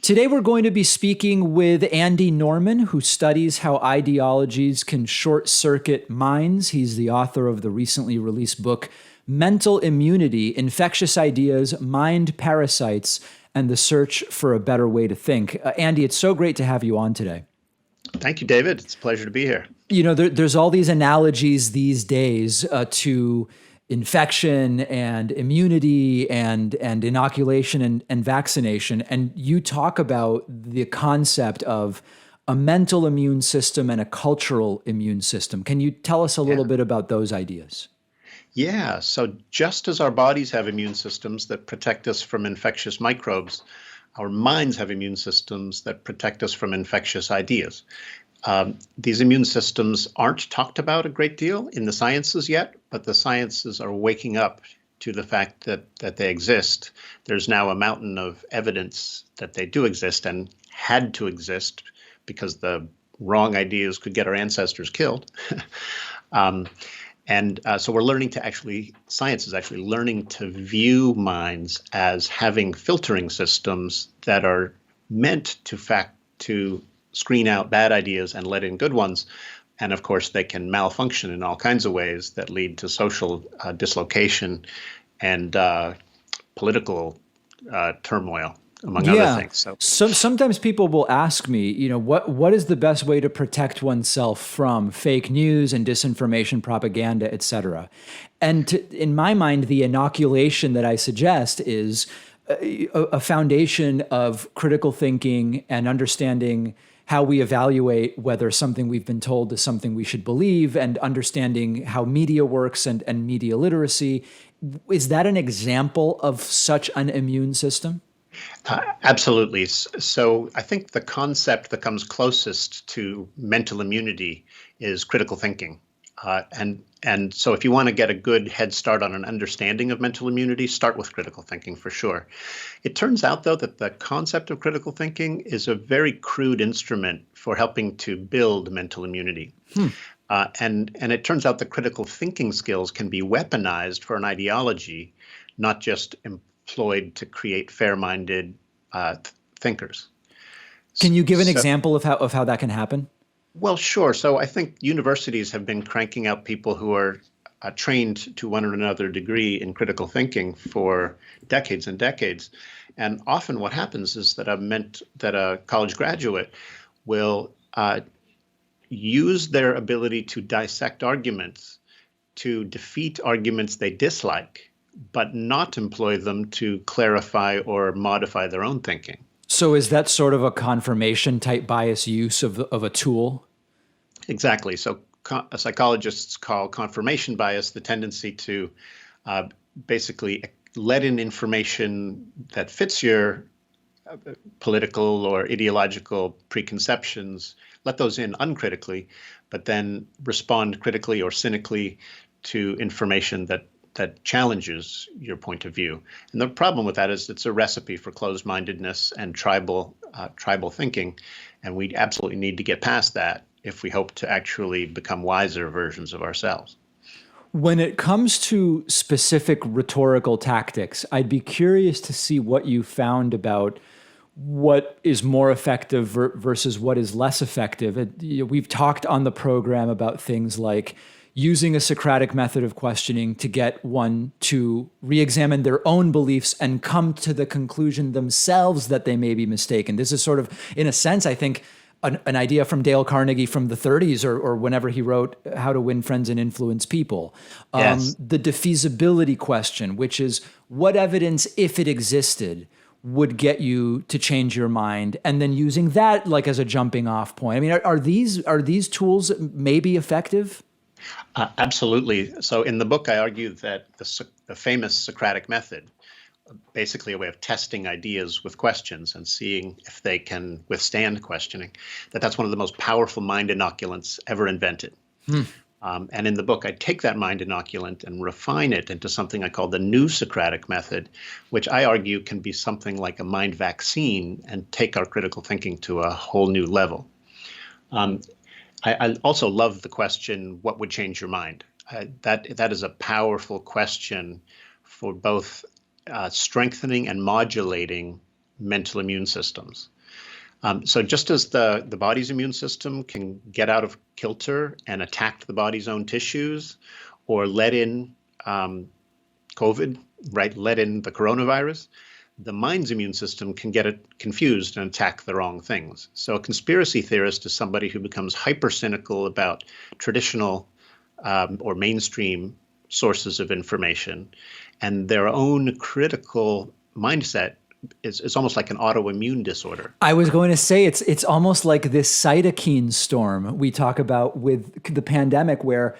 Today, we're going to be speaking with Andy Norman, who studies how ideologies can short circuit minds. He's the author of the recently released book, Mental Immunity: Infectious Ideas, Mind Parasites, and the Search for a Better Way to Think. Andy, it's so great to have you on today. Thank you, David. It's a pleasure to be here. You know, there's all these analogies these days to infection and immunity and inoculation and vaccination. And you talk about the concept of a mental immune system and a cultural immune system. Can you tell us a little bit about those ideas? Yeah. So just as our bodies have immune systems that protect us from infectious microbes, our minds have immune systems that protect us from infectious ideas. These immune systems aren't talked about a great deal in the sciences yet, but the sciences are waking up to the fact that they exist. There's now a mountain of evidence that they do exist and had to exist because the wrong ideas could get our ancestors killed. So we're learning to science is actually learning to view minds as having filtering systems that are meant to screen out bad ideas and let in good ones. And of course, they can malfunction in all kinds of ways that lead to social dislocation and political turmoil, among other things. So sometimes people will ask me, you know, what is the best way to protect oneself from fake news and disinformation, propaganda, et cetera? And in my mind, the inoculation that I suggest is a foundation of critical thinking and understanding how we evaluate whether something we've been told is something we should believe, and understanding how media works and media literacy. Is that an example of such an immune system? Absolutely. So I think the concept that comes closest to mental immunity is critical thinking. And so if you want to get a good head start on an understanding of mental immunity, start with critical thinking for sure. It turns out, though, that the concept of critical thinking is a very crude instrument for helping to build mental immunity. And it turns out that critical thinking skills can be weaponized for an ideology, not just employed to create fair-minded thinkers. Can you give an example of how that can happen? Well, sure. So I think universities have been cranking out people who are trained to one or another degree in critical thinking for decades and decades. And often what happens is that a college graduate will use their ability to dissect arguments to defeat arguments they dislike, but not employ them to clarify or modify their own thinking. So is that sort of a confirmation type bias use of a tool? Exactly. So psychologists call confirmation bias the tendency to basically let in information that fits your political or ideological preconceptions, let those in uncritically, but then respond critically or cynically to information that challenges your point of view. And the problem with that is it's a recipe for closed-mindedness and tribal thinking, and we absolutely need to get past that if we hope to actually become wiser versions of ourselves. When it comes to specific rhetorical tactics, I'd be curious to see what you found about what is more effective versus what is less effective. We've talked on the program about things like using a Socratic method of questioning to get one to re-examine their own beliefs and come to the conclusion themselves that they may be mistaken. This is sort of, in a sense, I think, an idea from Dale Carnegie from the 30s or whenever he wrote How to Win Friends and Influence People. Yes. The defeasibility question, which is what evidence, if it existed, would get you to change your mind, and then using that like as a jumping off point. I mean, are these tools maybe effective? Absolutely. So in the book, I argue that the famous Socratic method, basically a way of testing ideas with questions and seeing if they can withstand questioning, that's one of the most powerful mind inoculants ever invented. And in the book, I take that mind inoculant and refine it into something I call the new Socratic method, which I argue can be something like a mind vaccine and take our critical thinking to a whole new level. I also love the question, what would change your mind? That is a powerful question for both strengthening and modulating mental immune systems. So just as the body's immune system can get out of kilter and attack the body's own tissues, or let in COVID, right? Let in the coronavirus, the mind's immune system can get it confused and attack the wrong things. So a conspiracy theorist is somebody who becomes hyper cynical about traditional or mainstream sources of information, and their own critical mindset is almost like an autoimmune disorder. I was going to say it's almost like this cytokine storm we talk about with the pandemic, where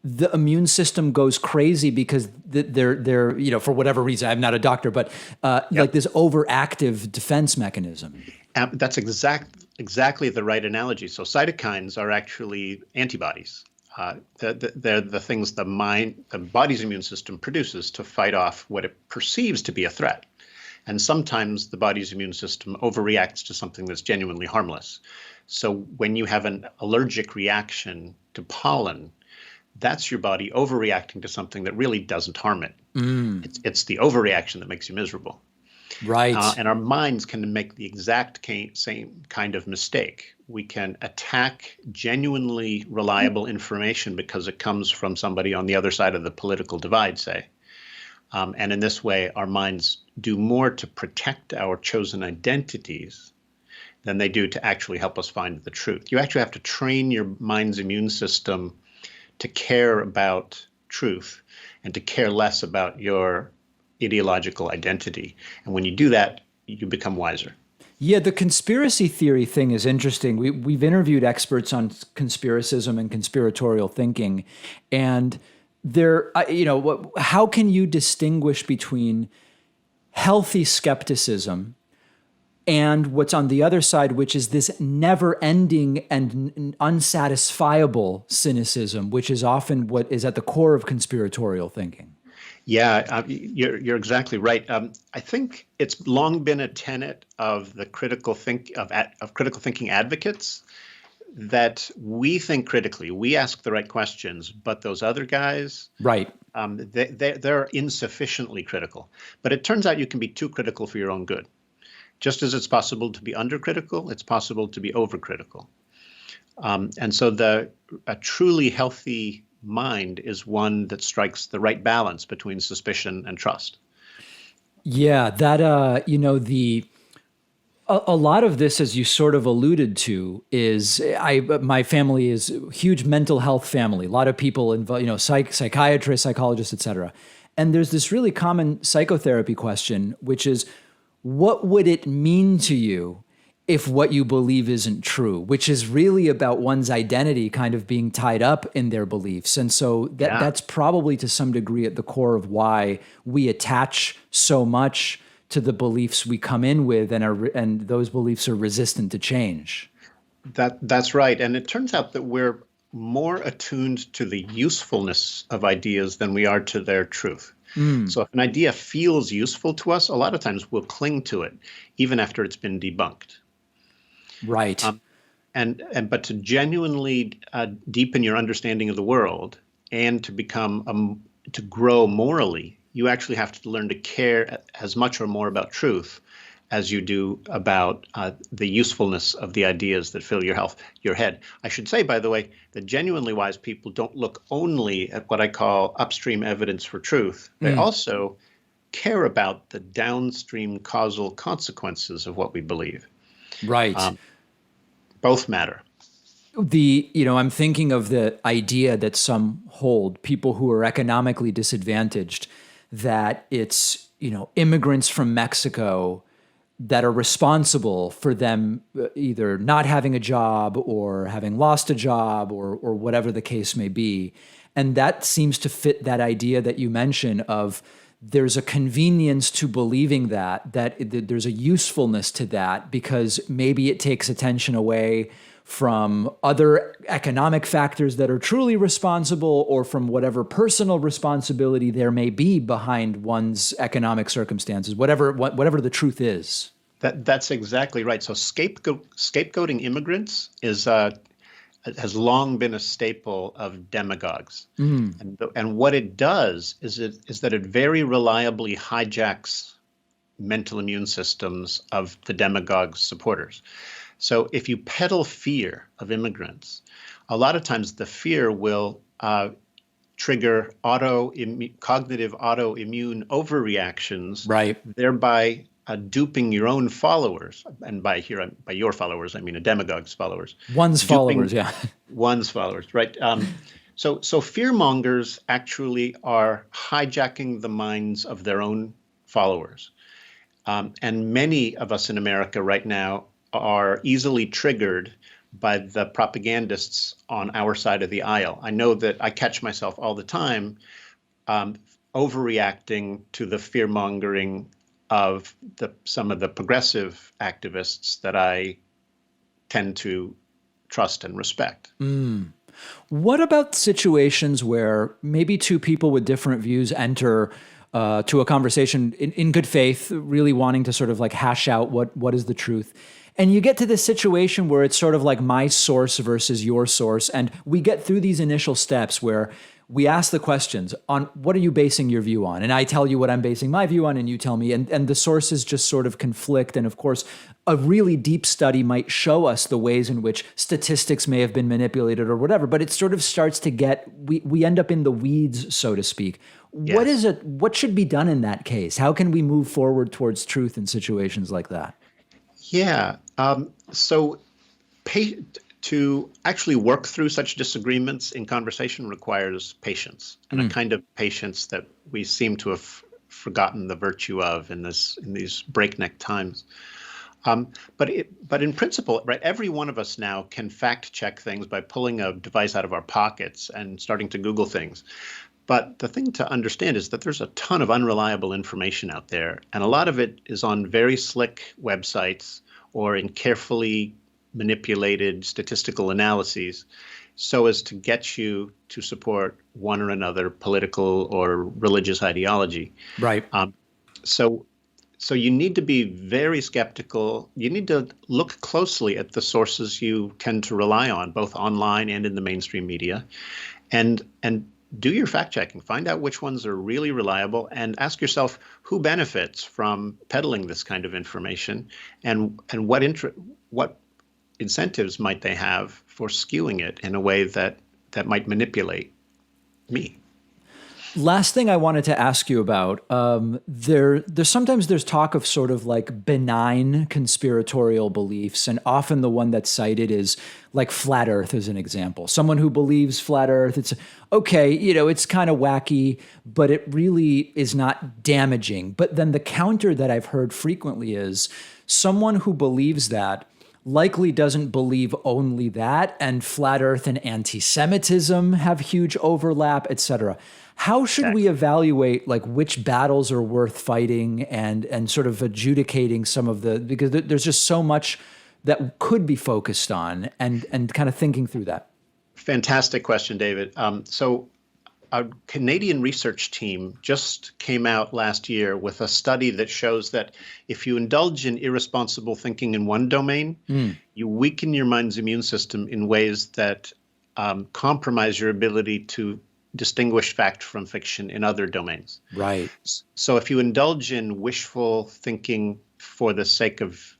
the immune system goes crazy because they're for whatever reason. I'm not a doctor, but like this overactive defense mechanism. That's exactly the right analogy. So cytokines are actually antibodies. They're the things the body's immune system produces to fight off what it perceives to be a threat. And sometimes the body's immune system overreacts to something that's genuinely harmless. So when you have an allergic reaction to pollen, that's your body overreacting to something that really doesn't harm it. It's the overreaction that makes you miserable. Right. And our minds can make the exact same kind of mistake. We can attack genuinely reliable information because it comes from somebody on the other side of the political divide, say. And in this way, our minds do more to protect our chosen identities than they do to actually help us find the truth. You actually have to train your mind's immune system to care about truth and to care less about your ideological identity. And when you do that, you become wiser. Yeah, the conspiracy theory thing is interesting. We've interviewed experts on conspiracism and conspiratorial thinking, and how can you distinguish between healthy skepticism and what's on the other side, which is this never-ending and unsatisfiable cynicism, which is often what is at the core of conspiratorial thinking? Yeah, you're exactly right. I think it's long been a tenet of the critical thinking advocates that we think critically, we ask the right questions, but those other guys, right? They're insufficiently critical. But it turns out you can be too critical for your own good. Just as it's possible to be undercritical, it's possible to be overcritical. And so a truly healthy mind is one that strikes the right balance between suspicion and trust. Yeah, that a lot of this, as you sort of alluded to, is my family is a huge mental health family. A lot of people involved, psychiatrists, psychologists, et cetera. And there's this really common psychotherapy question, which is, what would it mean to you if what you believe isn't true? Which is really about one's identity kind of being tied up in their beliefs. And so that's probably to some degree at the core of why we attach so much to the beliefs we come in with, and those beliefs are resistant to change. That's right. And it turns out that we're more attuned to the usefulness of ideas than we are to their truth. So if an idea feels useful to us, a lot of times we'll cling to it, even after it's been debunked. Right. But to genuinely deepen your understanding of the world and to grow morally, you actually have to learn to care as much or more about truth as you do about the usefulness of the ideas that fill your head. I should say, by the way, that genuinely wise people don't look only at what I call upstream evidence for truth. They also care about the downstream causal consequences of what we believe. Right. Both matter. I'm thinking of the idea that some hold, people who are economically disadvantaged, that it's, immigrants from Mexico that are responsible for them either not having a job or having lost a job or whatever the case may be. And that seems to fit that idea that you mentioned of there's a convenience to believing that there's a usefulness to that, because maybe it takes attention away from other economic factors that are truly responsible, or from whatever personal responsibility there may be behind one's economic circumstances, whatever the truth is. That's exactly right. So scapegoating immigrants has long been a staple of demagogues. And what it does is that it very reliably hijacks mental immune systems of the demagogues' supporters. So if you peddle fear of immigrants, a lot of times the fear will trigger cognitive autoimmune overreactions, Right. thereby duping your own followers. And by your followers, I mean a demagogue's followers. One's Duping followers, yeah. one's followers, right? So fear mongers actually are hijacking the minds of their own followers. And many of us in America right now are easily triggered by the propagandists on our side of the aisle. I know that I catch myself all the time um, overreacting to the fear mongering of some of the progressive activists that I tend to trust and respect. What about situations where maybe two people with different views enter to a conversation in good faith, really wanting to sort of like hash out what is the truth? And you get to this situation where it's sort of like my source versus your source. And we get through these initial steps where we ask the questions on what are you basing your view on? And I tell you what I'm basing my view on, and you tell me, and the sources just sort of conflict. And of course, a really deep study might show us the ways in which statistics may have been manipulated or whatever, but it sort of starts to we end up in the weeds, so to speak. Yes. What is it? What should be done in that case? How can we move forward towards truth in situations like that? Yeah. So to actually work through such disagreements in conversation requires patience, and a kind of patience that we seem to have forgotten the virtue of in these breakneck times. But in principle, right, every one of us now can fact check things by pulling a device out of our pockets and starting to Google things. But the thing to understand is that there's a ton of unreliable information out there, and a lot of it is on very slick websites or in carefully manipulated statistical analyses so as to get you to support one or another political or religious ideology. Right. So you need to be very skeptical. You need to look closely at the sources you tend to rely on, both online and in the mainstream media, and do your fact checking. Find out which ones are really reliable, and ask yourself who benefits from peddling this kind of information, and what incentives might they have for skewing it in a way that might manipulate me. Last thing I wanted to ask you about, there's sometimes there's talk of sort of like benign conspiratorial beliefs, and often the one that's cited is like flat Earth as an example. Someone who believes flat Earth, it's okay, it's kind of wacky, but it really is not damaging. But then the counter that I've heard frequently is someone who believes that likely doesn't believe only that, and flat Earth and anti-Semitism have huge overlap, et cetera. How should we evaluate like which battles are worth fighting and sort of adjudicating some of because there's just so much that could be focused on and kind of thinking through that? Fantastic question, David. So a Canadian research team just came out last year with a study that shows that if you indulge in irresponsible thinking in one domain, you weaken your mind's immune system in ways that compromise your ability to distinguish fact from fiction in other domains. Right. So if you indulge in wishful thinking for the sake of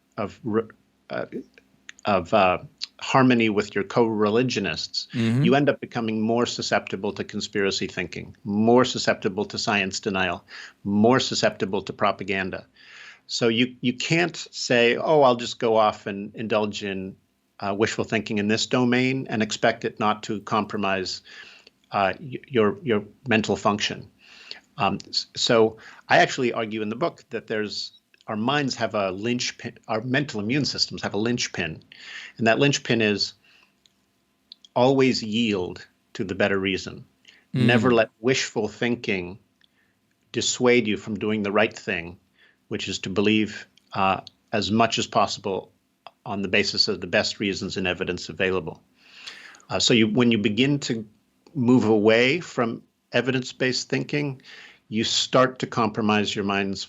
harmony with your co-religionists, you end up becoming more susceptible to conspiracy thinking, more susceptible to science denial, more susceptible to propaganda. So you can't say, oh, I'll just go off and indulge in wishful thinking in this domain and expect it not to compromise your mental function. So I actually argue in the book that our minds have a linchpin, our mental immune systems have a linchpin, and that linchpin is always yield to the better reason. Never let wishful thinking dissuade you from doing the right thing, which is to believe as much as possible on the basis of the best reasons and evidence available. So when you begin to move away from evidence-based thinking, you start to compromise your mind's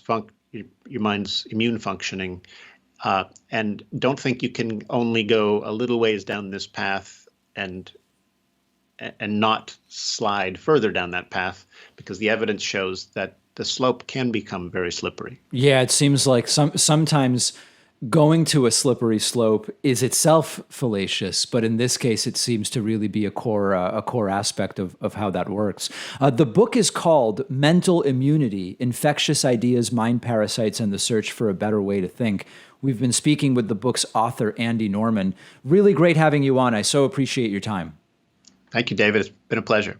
immune functioning, and don't think you can only go a little ways down this path and not slide further down that path, because the evidence shows that the slope can become very slippery. Yeah, it seems like sometimes going to a slippery slope is itself fallacious, but in this case, it seems to really be a core aspect of how that works. The book is called Mental Immunity: Infectious Ideas, Mind Parasites, and the Search for a Better Way to Think. We've been speaking with the book's author, Andy Norman. Really great having you on. I so appreciate your time. Thank you, David. It's been a pleasure.